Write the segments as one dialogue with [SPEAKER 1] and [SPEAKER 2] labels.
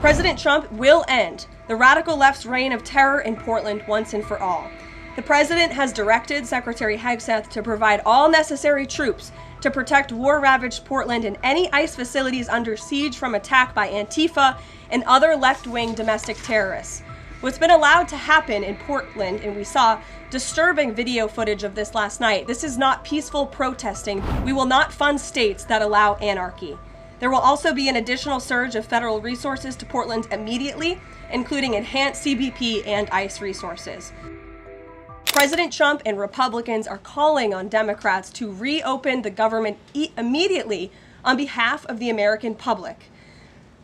[SPEAKER 1] President Trump will end the radical left's reign of terror in Portland once and for all. The president has directed Secretary Hegseth to provide all necessary troops to protect war-ravaged Portland and any ICE facilities under siege from attack by Antifa and other left-wing domestic terrorists. What's been allowed to happen in Portland, and we saw disturbing video footage of this last night, this is not peaceful protesting. We will not fund states that allow anarchy. There will also be an additional surge of federal resources to Portland immediately, including enhanced CBP and ICE resources. President Trump and Republicans are calling on Democrats to reopen the government immediately on behalf of the American public.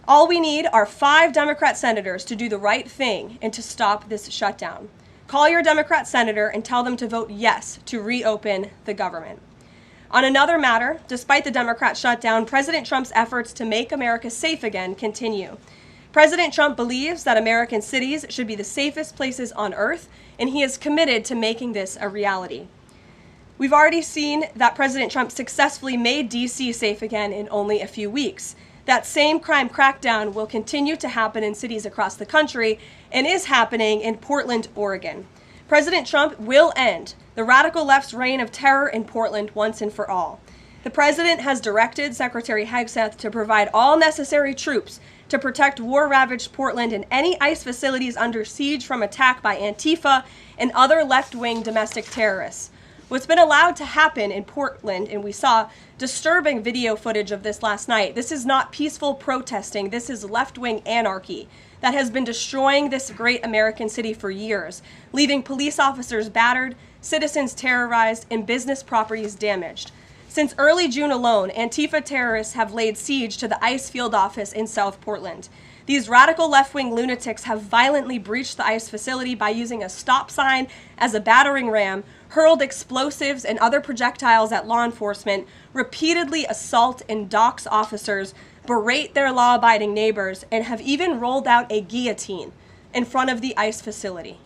[SPEAKER 1] All we need are 5 Democrat senators to do the right thing and to stop this shutdown. Call your Democrat senator and tell them to vote yes to reopen the government. On another matter, despite the Democrat shutdown, President Trump's efforts to make America safe again continue. President Trump believes that American cities should be the safest places on earth, and he is committed to making this a reality. We've already seen that President Trump successfully made D.C. safe again in only a few weeks. That same crime crackdown will continue to happen in cities across the country and is happening in Portland, Oregon. President Trump will end the radical left's reign of terror in Portland once and for all. The president has directed Secretary Hegseth to provide all necessary troops to protect war-ravaged Portland and any ICE facilities under siege from attack by Antifa and other left-wing domestic terrorists. What's been allowed to happen in Portland, and we saw disturbing video footage of this last night, this is not peaceful protesting, this is left-wing anarchy that has been destroying this great American city for years, leaving police officers battered, citizens terrorized, and business properties damaged. Since early June alone, Antifa terrorists have laid siege to the ICE field office in South Portland. These radical left-wing lunatics have violently breached the ICE facility by using a stop sign as a battering ram, hurled explosives and other projectiles at law enforcement, repeatedly assault and dox officers, berate their law-abiding neighbors, and have even rolled out a guillotine in front of the ICE facility.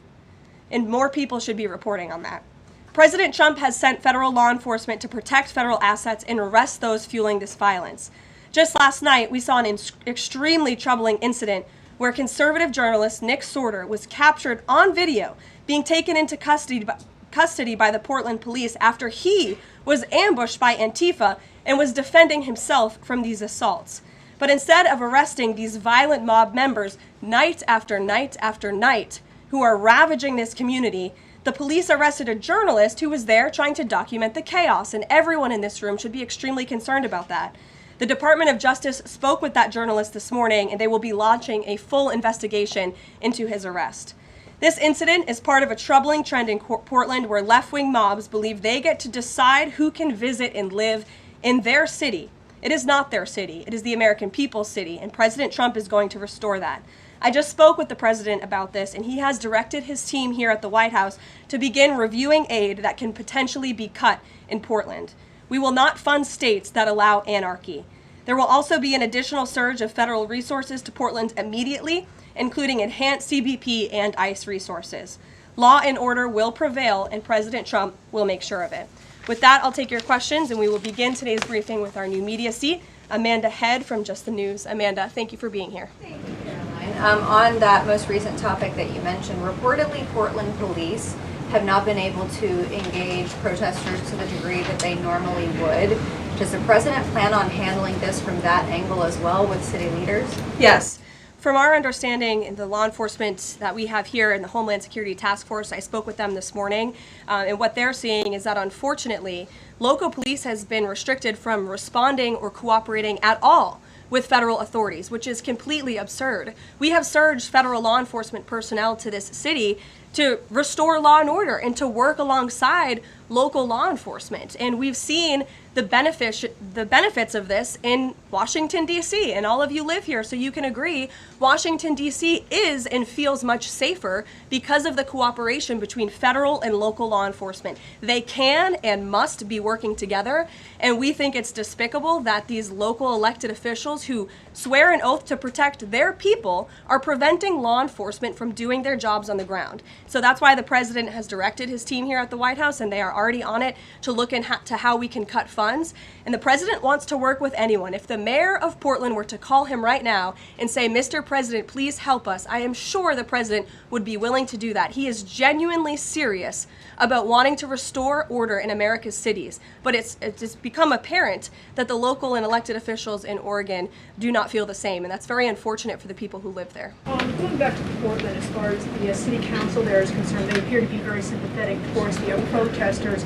[SPEAKER 1] And more people should be reporting on that. President Trump has sent federal law enforcement to protect federal assets and arrest those fueling this violence. Just last night, we saw an extremely troubling incident where conservative journalist Nick Sorter was captured on video being taken into custody by the Portland police after he was ambushed by Antifa and was defending himself from these assaults. But instead of arresting these violent mob members night after night after night who are ravaging this community, the police arrested a journalist who was there trying to document the chaos, and everyone in this room should be extremely concerned about that. The Department of Justice spoke with that journalist this morning, and they will be launching a full investigation into his arrest. This incident is part of a troubling trend in Portland where left-wing mobs believe they get to decide who can visit and live in their city. It is not their city. It is the American people's city, and President Trump is going to restore that. I just spoke with the president about this, and he has directed his team here at the White House to begin reviewing aid that can potentially be cut in Portland. We will not fund states that allow anarchy. There will also be an additional surge of federal resources to Portland immediately, including enhanced CBP and ICE resources. Law and order will prevail, and President Trump will make sure of it. With that, I'll take your questions, and we will begin today's briefing with our new media seat, Amanda Head from Just the News. Amanda, thank you for being here.
[SPEAKER 2] Thank you, Karoline. On that most recent topic that you mentioned, reportedly Portland police have not been able to engage protesters to the degree that they normally would. Does the president plan on handling this from that angle as well with city leaders?
[SPEAKER 1] Yes. From our understanding, in the law enforcement that we have here in the Homeland Security Task Force, I spoke with them this morning, and what they're seeing is that unfortunately, local police has been restricted from responding or cooperating at all with federal authorities, which is completely absurd. We have surged federal law enforcement personnel to this city to restore law and order and to work alongside local law enforcement. And we've seen the benefits of this in Washington, D.C. And all of you live here, so you can agree Washington, D.C. is and feels much safer because of the cooperation between federal and local law enforcement. They can and must be working together, and we think it's despicable that these local elected officials who swear an oath to protect their people are preventing law enforcement from doing their jobs on the ground. So that's why the president has directed his team here at the White House, and they are already on it to look into how we can cut funds. And the president wants to work with anyone. If the mayor of Portland were to call him right now and say, "Mr. President, please help us," I am sure the president would be willing to do that. He is genuinely serious about wanting to restore order in America's cities. But it's become apparent that the local and elected officials in Oregon do not feel the same, and that's very unfortunate for the people who live there.
[SPEAKER 3] Going back to Portland, as far as the city council there is concerned, they appear to be very sympathetic towards the protesters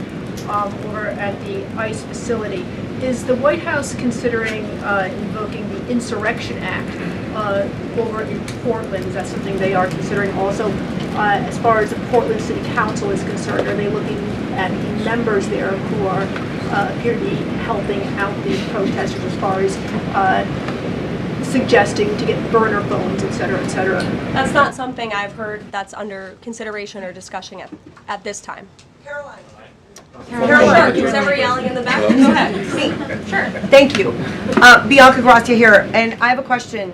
[SPEAKER 3] over at the ICE facility. Is the White House considering invoking the Insurrection Act over in Portland? Is that something they are considering also? As far as the Portland City Council is concerned, are they looking at the members there who are appear to be helping out the protesters as far as suggesting to get burner phones, et cetera, et cetera?
[SPEAKER 1] That's not something I've heard that's under consideration or discussion at this time. Karoline. Sure. Who's ever yelling in the back? Go ahead. Me. Sure.
[SPEAKER 4] Thank you. Bianca Gracia here, and I have a question.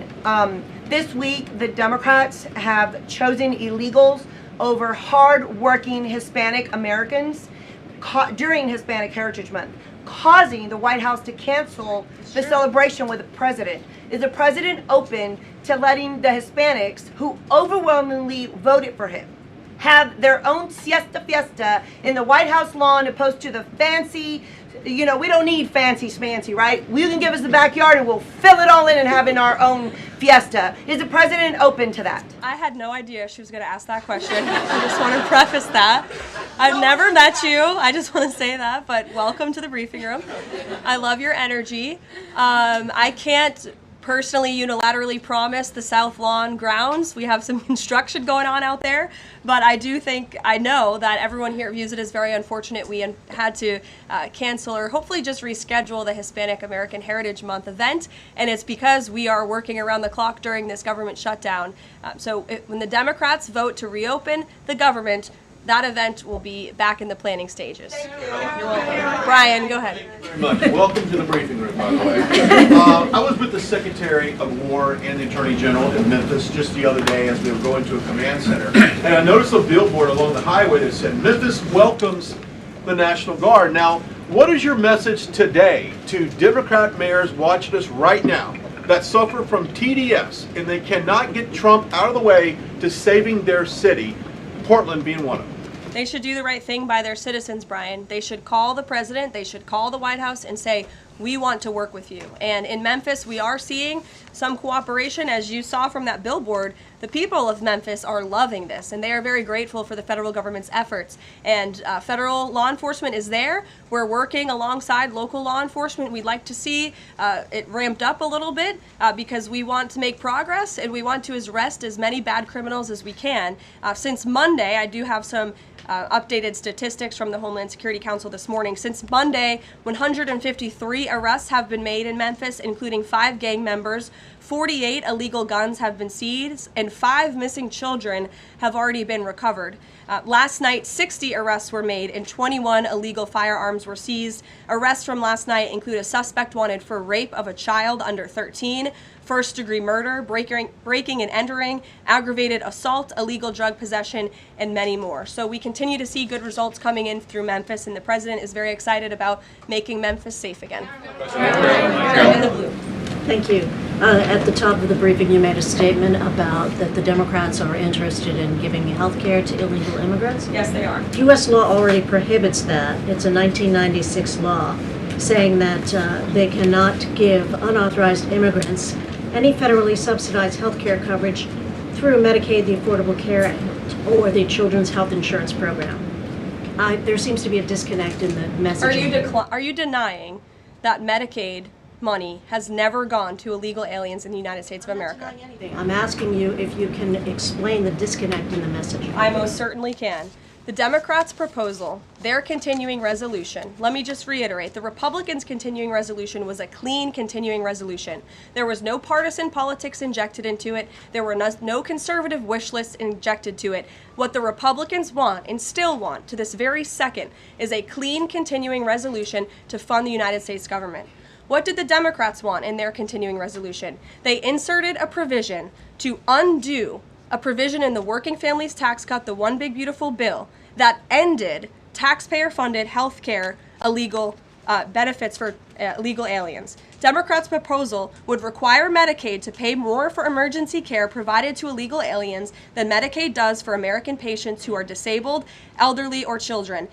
[SPEAKER 4] This week, the Democrats have chosen illegals over hard-working Hispanic Americans during Hispanic Heritage Month, causing the White House to cancel the celebration with the president. Is the president open to letting the Hispanics, who overwhelmingly voted for him, have their own fiesta in the White House lawn opposed to the fancy, we don't need fancy schmancy, right? You can give us the backyard and we'll fill it all in and have in our own fiesta. Is the president open to that?
[SPEAKER 1] I had no idea she was going to ask that question. I just want to preface that. I've never met you. I just want to say that, but welcome to the briefing room. I love your energy. I can't personally unilaterally promise the South Lawn grounds. We have some construction going on out there, but I know that everyone here views it as very unfortunate we had to cancel or hopefully just reschedule the Hispanic American Heritage Month event, and it's because we are working around the clock during this government shutdown. When the Democrats vote to reopen the government, that event will be back in the planning stages. You're welcome. Brian, go ahead.
[SPEAKER 5] Thank you very much. Welcome to the briefing room, by the way. I was with the Secretary of War and the Attorney General in Memphis just the other day as we were going to a command center. And I noticed a billboard along the highway that said, "Memphis welcomes the National Guard." Now, what is your message today to Democrat mayors watching us right now that suffer from TDS and they cannot get Trump out of the way to saving their city, Portland being one of them?
[SPEAKER 1] They should do the right thing by their citizens, Brian. They should call the president, they should call the White House and say, "We want to work with you." And in Memphis, we are seeing some cooperation. As you saw from that billboard, the people of Memphis are loving this, and they are very grateful for the federal government's efforts. And federal law enforcement is there. We're working alongside local law enforcement. We'd like to see it ramped up a little bit because we want to make progress, and we want to arrest as many bad criminals as we can. Since Monday, I do have some updated statistics from the Homeland Security Council this morning. Since Monday, 153 arrests have been made in Memphis, including 5 gang members. 48 illegal guns have been seized, and 5 missing children have already been recovered. Last night, 60 arrests were made and 21 illegal firearms were seized. Arrests from last night include a suspect wanted for rape of a child under 13, first-degree murder, breaking and entering, aggravated assault, illegal drug possession, and many more. So we continue to see good results coming in through Memphis, and the president is very excited about making Memphis safe again. In the blue.
[SPEAKER 6] Thank you. At the top of the briefing, you made a statement about that the Democrats are interested in giving health care to illegal immigrants.
[SPEAKER 1] Yes, they are.
[SPEAKER 6] U.S. law already prohibits that. It's a 1996 law saying that they cannot give unauthorized immigrants any federally subsidized health care coverage through Medicaid, the Affordable Care Act, or the Children's Health Insurance Program. There seems to be a disconnect in the messaging.
[SPEAKER 1] Are you denying that Medicaid money has never gone to illegal aliens in the United States of America?
[SPEAKER 6] I'm not denying anything. I'm asking you if you can explain the disconnect in the messaging.
[SPEAKER 1] I most certainly can. The Democrats' proposal, their continuing resolution, let me just reiterate, the Republicans' continuing resolution was a clean continuing resolution. There was no partisan politics injected into it. There were no conservative wish lists injected to it. What the Republicans want, and still want to this very second, is a clean continuing resolution to fund the United States government. What did the Democrats want in their continuing resolution? They inserted a provision to undo a provision in the Working Families Tax Cut, the One Big Beautiful Bill, that ended taxpayer-funded health care illegal benefits for illegal aliens. Democrats' proposal would require Medicaid to pay more for emergency care provided to illegal aliens than Medicaid does for American patients who are disabled, elderly, or children.